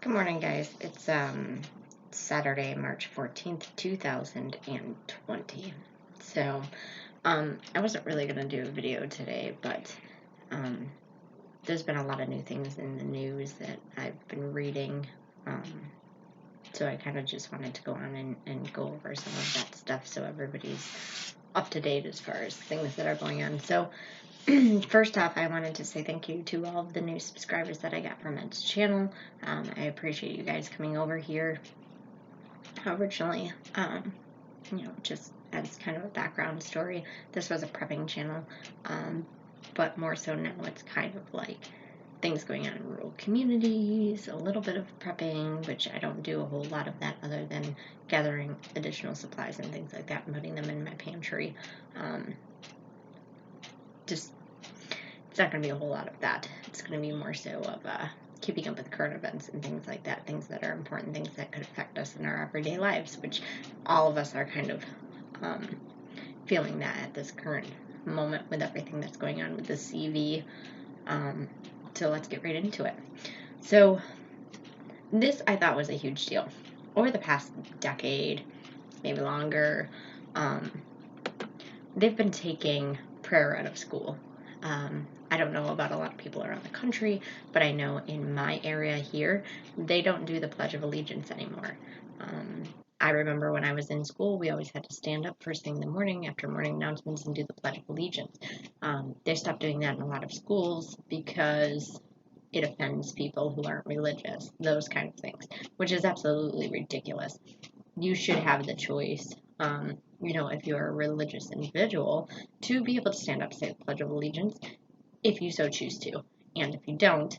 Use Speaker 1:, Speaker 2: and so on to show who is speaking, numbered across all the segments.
Speaker 1: Good morning, guys. It's Saturday, March 14th, 2020. So, I wasn't really going to do a video today, but there's been a lot of new things in the news that I've been reading. So I kind of just wanted to go on and go over some of that stuff so everybody's up to date as far as things that are going on. So, first off, I wanted to say thank you to all of the new subscribers that I got from Ed's channel. I appreciate you guys coming over here. Originally, just as kind of a background story, this was a prepping channel, but more so now it's kind of like things going on in rural communities, a little bit of prepping, which I don't do a whole lot of that other than gathering additional supplies and things like that and putting them in my pantry. It's not going to be a whole lot of that. It's going to be more so of keeping up with current events and things like that, things that are important, things that could affect us in our everyday lives, which all of us are kind of feeling that at this current moment with everything that's going on with the CV. So let's get right into it. So this I thought was a huge deal. Over the past decade, maybe longer, they've been taking prayer out of school. I don't know about a lot of people around the country, but I know in my area here, they don't do the Pledge of Allegiance anymore. I remember when I was in school, we always had to stand up first thing in the morning after morning announcements and do the Pledge of Allegiance. They stopped doing that in a lot of schools because it offends people who aren't religious, those kind of things, which is absolutely ridiculous. You should have the choice, if you're a religious individual, to be able to stand up and say the Pledge of Allegiance if you so choose to. And if you don't,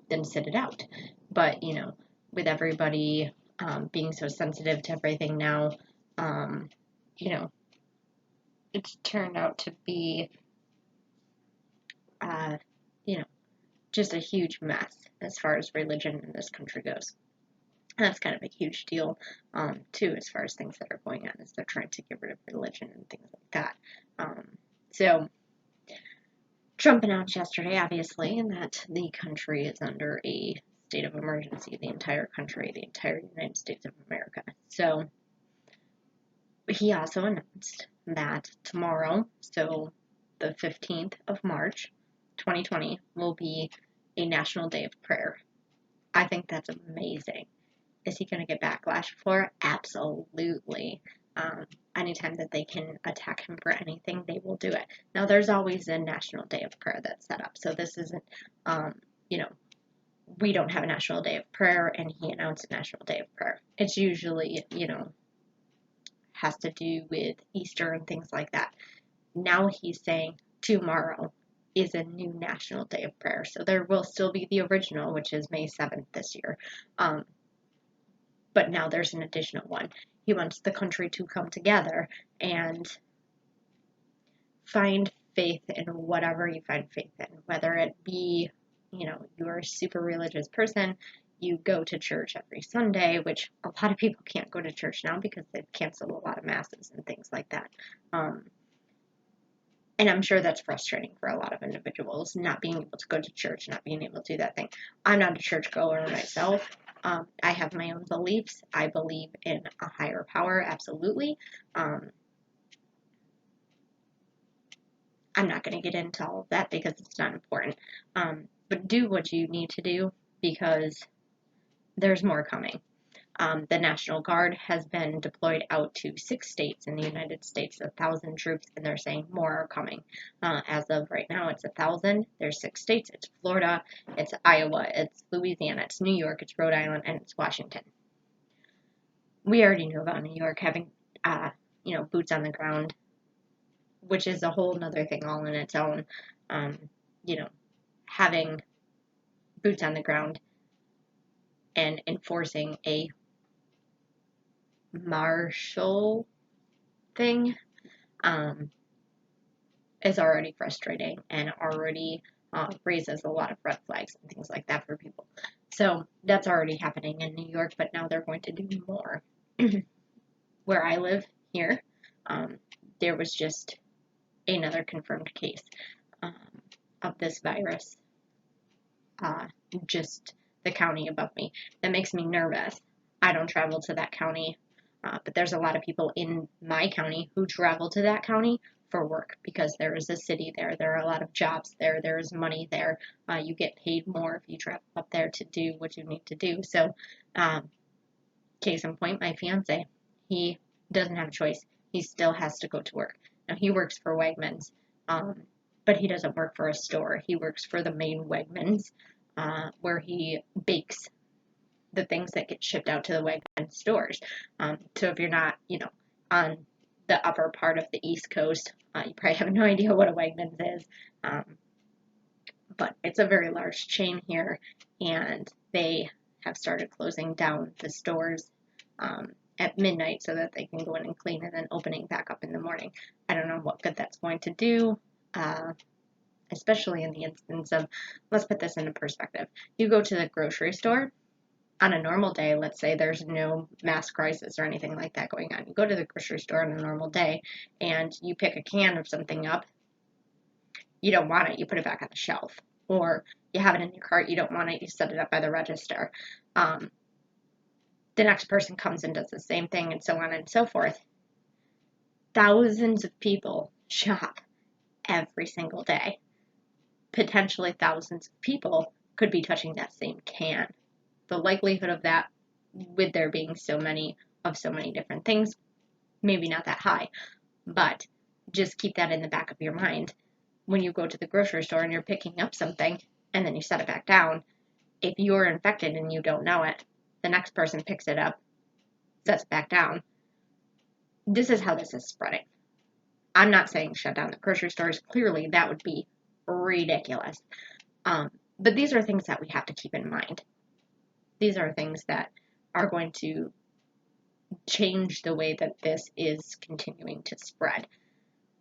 Speaker 1: then sit it out. But, with everybody being so sensitive to everything now, it's turned out to be, just a huge mess as far as religion in this country goes. And that's kind of a huge deal, too, as far as things that are going on, as they're trying to get rid of religion and things like that. So, Trump announced yesterday, obviously, that the country is under a state of emergency, the entire country, the entire United States of America. So, he also announced that tomorrow, so the 15th of March, 2020, will be a National Day of Prayer. I think that's amazing. Is he going to get backlash for it? Absolutely. Anytime that they can attack him for anything, they will do it. Now, there's always a National Day of Prayer that's set up. So this isn't, we don't have a National Day of Prayer, and he announced a National Day of Prayer. It's usually, has to do with Easter and things like that. Now he's saying tomorrow is a new National Day of Prayer. So there will still be the original, which is May 7th this year. But now there's an additional one. He wants the country to come together and find faith in whatever you find faith in, whether it be, you're a super religious person, you go to church every Sunday, which a lot of people can't go to church now because they've canceled a lot of masses and things like that. And I'm sure that's frustrating for a lot of individuals, not being able to go to church, not being able to do that thing. I'm not a church goer myself. I have my own beliefs. I believe in a higher power, absolutely. I'm not going to get into all of that because it's not important. But do what you need to do because there's more coming. The National Guard has been deployed out to 6 states in the United States, 1,000 troops, and they're saying more are coming. As of right now, it's 1,000. There's 6 states. It's Florida, it's Iowa, it's Louisiana, it's New York, it's Rhode Island, and it's Washington. We already knew about New York having, boots on the ground, which is a whole nother thing all in its own. Having boots on the ground and enforcing a martial thing is already frustrating and already raises a lot of red flags and things like that for people. So that's already happening in New York, but now they're going to do more. Where I live here, there was just another confirmed case of this virus just the county above me. That makes me nervous. I don't travel to that county, but there's a lot of people in my county who travel to that county for work because there is a city there. There are a lot of jobs there. There is money there. You get paid more if you travel up there to do what you need to do. So, case in point, my fiance, he doesn't have a choice. He still has to go to work. Now, he works for Wegmans, but he doesn't work for a store. He works for the main Wegmans, where he bakes the things that get shipped out to the Wegmans stores. So if you're not, on the upper part of the East Coast, you probably have no idea what a Wegmans is. But it's a very large chain here, and they have started closing down the stores at midnight so that they can go in and clean and then opening back up in the morning. I don't know what good that's going to do, especially in the instance of, let's put this into perspective. You go to the grocery store on a normal day, let's say there's no mass crisis or anything like that going on. You go to the grocery store on a normal day and you pick a can of something up. You don't want it, you put it back on the shelf. Or you have it in your cart, you don't want it, you set it up by the register. The next person comes and does the same thing, and so on and so forth. Thousands of people shop every single day. Potentially thousands of people could be touching that same can. The likelihood of that, with there being so many of so many different things, maybe not that high, but just keep that in the back of your mind. When you go to the grocery store and you're picking up something and then you set it back down, if you're infected and you don't know it, the next person picks it up, sets it back down. This is how this is spreading. I'm not saying shut down the grocery stores. Clearly, that would be ridiculous. But these are things that we have to keep in mind. These are things that are going to change the way that this is continuing to spread.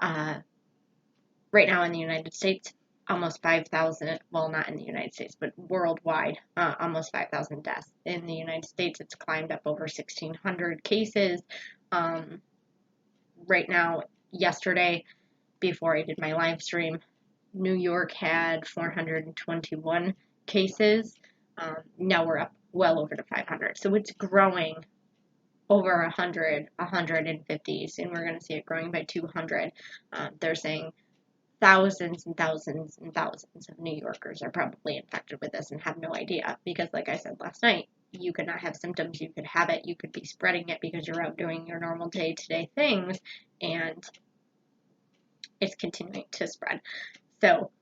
Speaker 1: Right now in the United States, almost 5,000, well, not in the United States, but worldwide, almost 5,000 deaths. In the United States, it's climbed up over 1,600 cases. Right now, yesterday, before I did my live stream, New York had 421 cases. Now we're up well over to 500. So it's growing over 100, 150, soon we're going to see it growing by 200. They're saying thousands and thousands and thousands of New Yorkers are probably infected with this and have no idea. Because like I said last night, you could not have symptoms, you could have it, you could be spreading it because you're out doing your normal day-to-day things, and it's continuing to spread. So,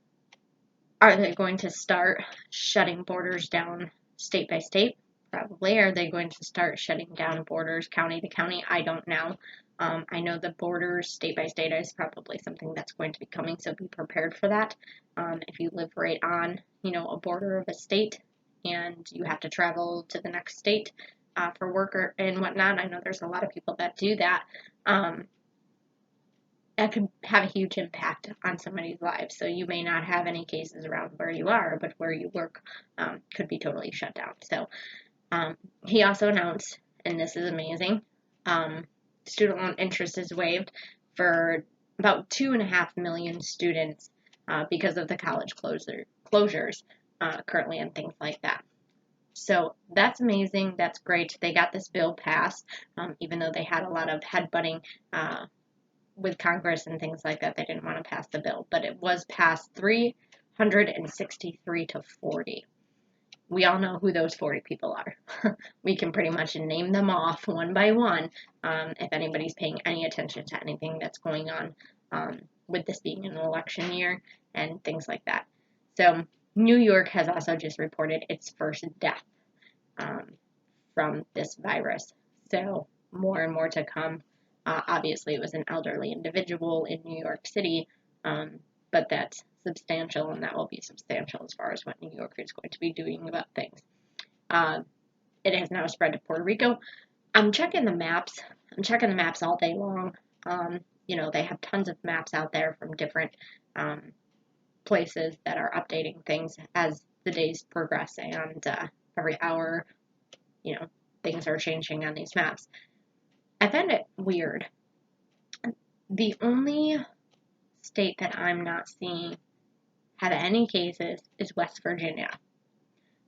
Speaker 1: are they going to start shutting borders down state by state? Probably. Are they going to start shutting down borders county to county? I don't know. I know the borders state by state is probably something that's going to be coming, so be prepared for that. If you live right on, a border of a state and you have to travel to the next state for work and whatnot, I know there's a lot of people that do that. That could have a huge impact on somebody's lives. So you may not have any cases around where you are, but where you work could be totally shut down. So he also announced, and this is amazing, student loan interest is waived for about 2.5 million students because of the college closures currently and things like that. So that's amazing. That's great. They got this bill passed, even though they had a lot of headbutting with Congress and things like that. They didn't want to pass the bill, but it was passed 363 to 40. We all know who those 40 people are. We can pretty much name them off one by one if anybody's paying any attention to anything that's going on with this being an election year and things like that. So New York has also just reported its first death from this virus. So more and more to come. Obviously, it was an elderly individual in New York City, but that's substantial, and that will be substantial as far as what New York is going to be doing about things. It has now spread to Puerto Rico. I'm checking the maps. I'm checking the maps all day long. They have tons of maps out there from different places that are updating things as the days progress, and every hour, things are changing on these maps. I found it weird. The only state that I'm not seeing have any cases is West Virginia.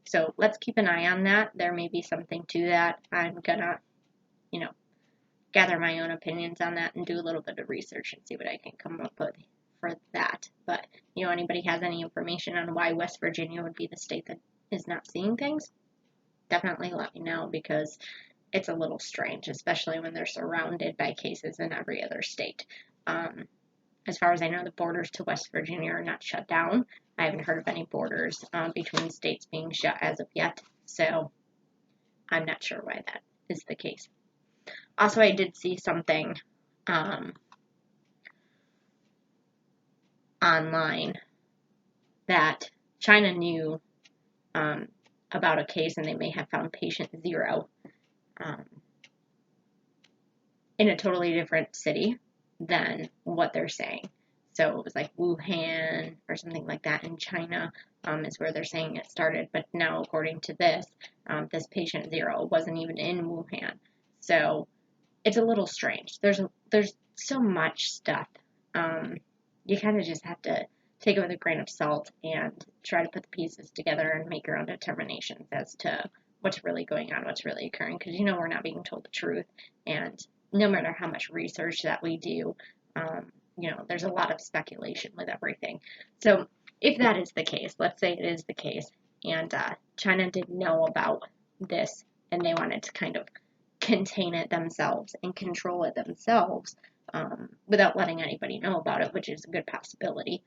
Speaker 1: So let's keep an eye on that. There may be something to that. I'm gonna, you know, gather my own opinions on that and do a little bit of research and see what I can come up with for that. But, anybody has any information on why West Virginia would be the state that is not seeing things, definitely let me know, because it's a little strange, especially when they're surrounded by cases in every other state. As far as I know, the borders to West Virginia are not shut down. I haven't heard of any borders between states being shut as of yet, so I'm not sure why that is the case. Also, I did see something online that China knew about a case, and they may have found patient 0 in a totally different city than what they're saying. So it was like Wuhan or something like that in China is where they're saying it started. But now, according to this, this patient 0 wasn't even in Wuhan. So it's a little strange. There's so much stuff. You kind of just have to take it with a grain of salt and try to put the pieces together and make your own determinations as to what's really going on, what's really occurring, because we're not being told the truth. And no matter how much research that we do, there's a lot of speculation with everything. So if that is the case, let's say it is the case, and China did know about this and they wanted to kind of contain it themselves and control it themselves without letting anybody know about it, which is a good possibility.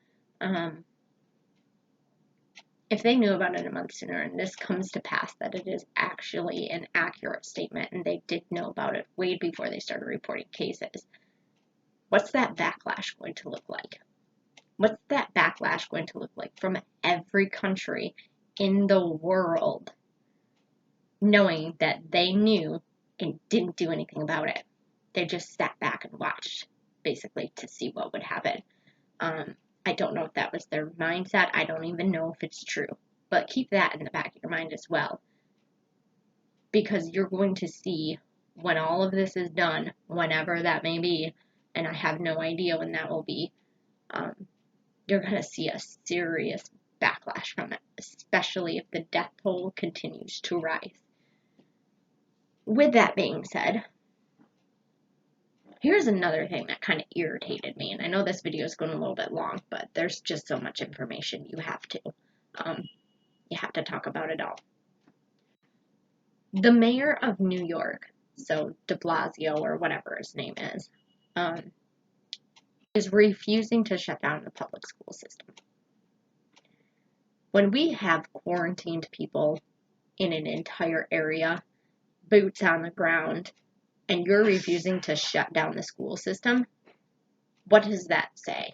Speaker 1: If they knew about it a month sooner and this comes to pass, that it is actually an accurate statement and they did know about it way before they started reporting cases, what's that backlash going to look like? What's that backlash going to look like from every country in the world knowing that they knew and didn't do anything about it? They just sat back and watched, basically, to see what would happen. I don't know if that was their mindset. I don't even know if it's true. But keep that in the back of your mind as well. Because you're going to see when all of this is done, whenever that may be, and I have no idea when that will be, you're going to see a serious backlash from it, especially if the death toll continues to rise. With that being said, here's another thing that kind of irritated me, and I know this video is going a little bit long, but there's just so much information you have to talk about it all. The mayor of New York, so de Blasio or whatever his name is refusing to shut down the public school system. When we have quarantined people in an entire area, boots on the ground, and you're refusing to shut down the school system, what does that say?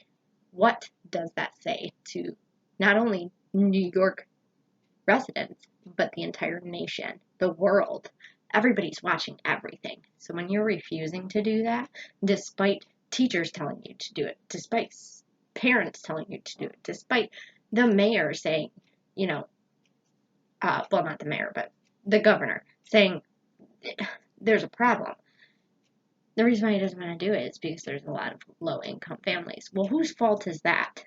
Speaker 1: What does that say to not only New York residents, but the entire nation, the world? Everybody's watching everything. So when you're refusing to do that, despite teachers telling you to do it, despite parents telling you to do it, despite the mayor saying, well, not the mayor, but the governor saying there's a problem. The reason why he doesn't want to do it is because there's a lot of low-income families. Well, whose fault is that?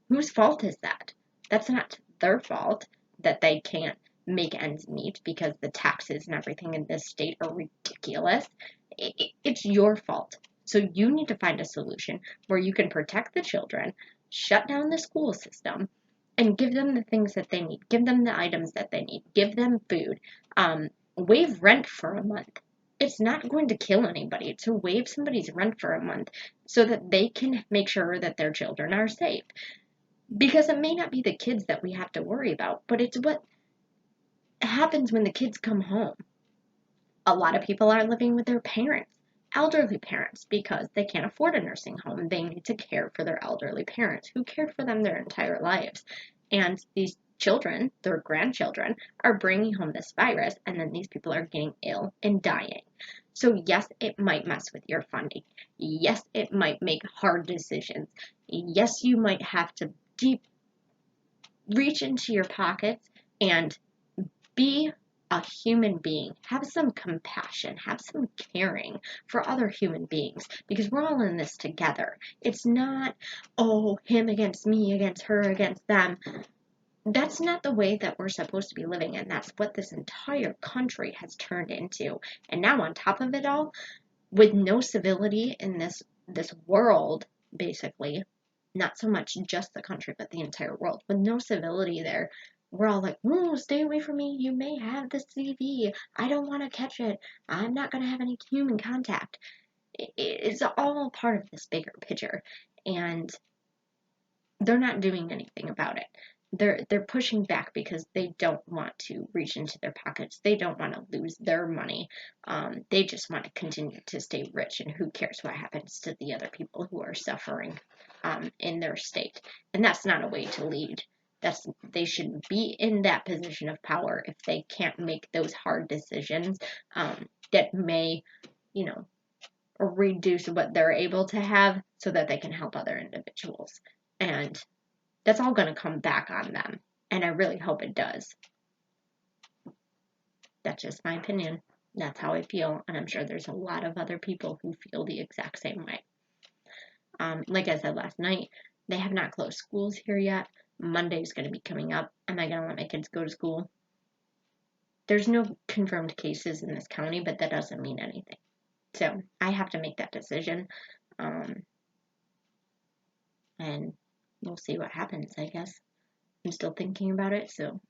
Speaker 1: Whose fault is that? That's not their fault that they can't make ends meet because the taxes and everything in this state are ridiculous. It's your fault. So you need to find a solution where you can protect the children, shut down the school system, and give them the things that they need. Give them the items that they need. Give them food. Waive rent for a month. It's not going to kill anybody to waive somebody's rent for a month so that they can make sure that their children are safe. Because it may not be the kids that we have to worry about, but it's what happens when the kids come home. A lot of people are living with their parents, elderly parents, because they can't afford a nursing home. They need to care for their elderly parents who cared for them their entire lives. And these children, their grandchildren, are bringing home this virus, and then these people are getting ill and dying. So yes, it might mess with your funding. Yes, it might make hard decisions. Yes, you might have to reach into your pockets and be a human being. Have some compassion. Have some caring for other human beings, because we're all in this together. It's not, him against me, against her, against them. that's not the way that we're supposed to be living, and that's what this entire country has turned into. And now on top of it all, with no civility in this world, basically, not so much just the country, but the entire world, with no civility there, we're all like, "Oh, stay away from me. You may have this CV. I don't want to catch it. I'm not going to have any human contact." It's all part of this bigger picture, and they're not doing anything about it. They're pushing back because they don't want to reach into their pockets. They don't want to lose their money. They just want to continue to stay rich, and who cares what happens to the other people who are suffering in their state. And that's not a way to lead. They shouldn't be in that position of power if they can't make those hard decisions that may, you know, reduce what they're able to have so that they can help other individuals. And that's all going to come back on them. And I really hope it does. That's just my opinion. That's how I feel. And I'm sure there's a lot of other people who feel the exact same way. Like I said last night, they have not closed schools here yet. Monday's going to be coming up. Am I going to let my kids go to school? There's no confirmed cases in this county, but that doesn't mean anything. So I have to make that decision. And we'll see what happens, I guess. I'm still thinking about it, so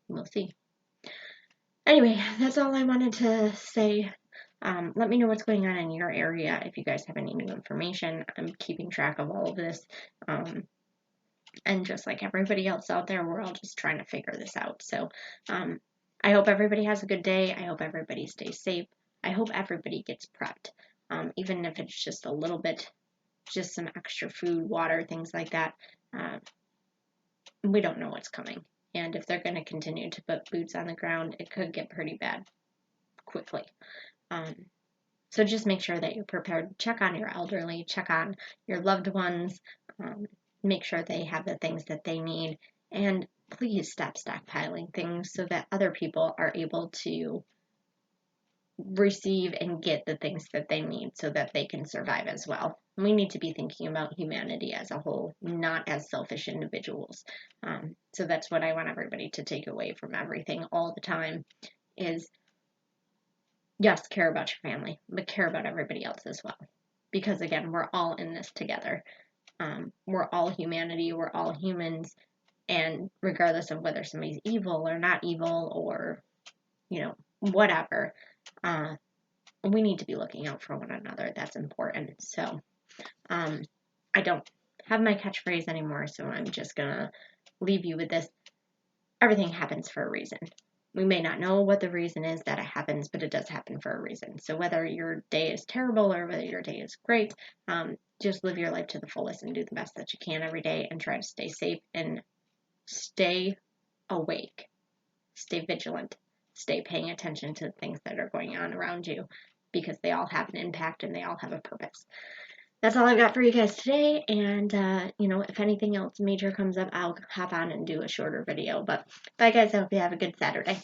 Speaker 1: we'll see. Anyway, that's all I wanted to say. Let me know what's going on in your area if you guys have any new information. I'm keeping track of all of this. And just like everybody else out there, we're all just trying to figure this out. So I hope everybody has a good day. I hope everybody stays safe. I hope everybody gets prepped, even if it's just a little bit, just some extra food, water, things like that. We don't know what's coming. And if they're going to continue to put boots on the ground, it could get pretty bad quickly. So just make sure that you're prepared. Check on your elderly, check on your loved ones, make sure they have the things that they need, and please stop stockpiling things so that other people are able to receive and get the things that they need so that they can survive as well. We need to be thinking about humanity as a whole, not as selfish individuals. So that's what I want everybody to take away from everything all the time is, yes, care about your family, but care about everybody else as well. Because again, we're all in this together. We're all humanity, we're all humans, and regardless of whether somebody's evil or not evil or, whatever, we need to be looking out for one another. That's important. So, I don't have my catchphrase anymore, so I'm just gonna leave you with this. Everything happens for a reason. We may not know what the reason is that it happens, but it does happen for a reason. So whether your day is terrible or whether your day is great, just live your life to the fullest and do the best that you can every day and try to stay safe and stay awake, stay vigilant, stay paying attention to the things that are going on around you because they all have an impact and they all have a purpose. That's all I've got for you guys today, and, if anything else major comes up, I'll hop on and do a shorter video, but bye guys, I hope you have a good Saturday.